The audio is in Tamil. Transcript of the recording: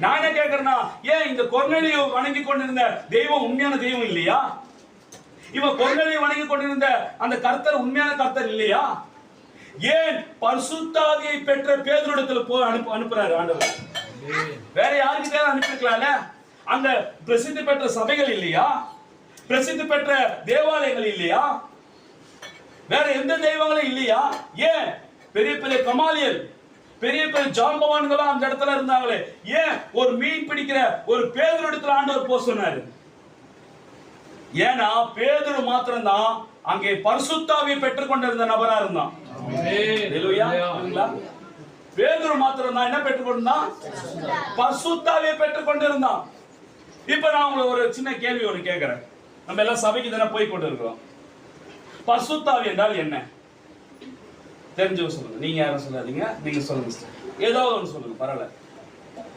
நான் என்ன கேட்கிறேன்னா, ஏன் இந்த கொர்நேலியு வணங்கி கொண்டிருந்த தெய்வம் உண்மையான தெய்வம் இல்லையா? இவன் கொர்நேலியு வணங்கி கொண்டிருந்த அந்த கர்த்தர் உண்மையான கர்த்தர் இல்லையா? ஏன் பரிசுத்த ஆவியை பெற்ற பேதுருவிடத்துல போய் அனுப்புறாரு ஆண்டவர்? வேற யாருக்கிட்ட அனுப்பிருக்கலாம்ல? அந்த பிரசித்தி பெற்ற சபைகள் இல்லையா? பிரசித்தி பெற்ற தேவாலயங்கள் இல்லையா? வேற எந்த தெய்வங்களும் இல்லையா? ஏன் பெரிய பெரிய கமாலியல், பெரிய பெரிய ஜாம்பவான்களும் அந்த இடத்துல இருந்தாங்களே, ஏன் ஒரு மீன் பிடிக்கிற ஒரு பேதுரு இடத்துல ஆண்டவர் போக சொன்னாரு? ஏன்னா பேதுரு மாத்திரம் தான் அங்கே பரிசுத்த ஆவியை பெற்றுக் கொண்டிருந்த நபரா இருந்தான். பேதுரு மாத்திரம் தான் என்ன பெற்றுக் கொண்டிருந்தான்? பரிசுத்த ஆவியை பெற்றுக் கொண்டிருந்தான். இப்ப நான் உங்களுக்கு ஒரு சின்ன கேள்வி ஒன்று கேட்கிறேன். நம்ம எல்லாம் சபைக்கு தானே போய் கொண்டு இருக்கிறோம். பரிசுத்த ஆவி என்றால் என்ன? தெரிஞ்சவங்க சொல்லுங்க. நீங்க யாரும் சொல்லாதீங்க, நீங்க சொல்லுங்க. ஏதாவது ஒன்று சொல்லுங்க, பரவாயில்ல.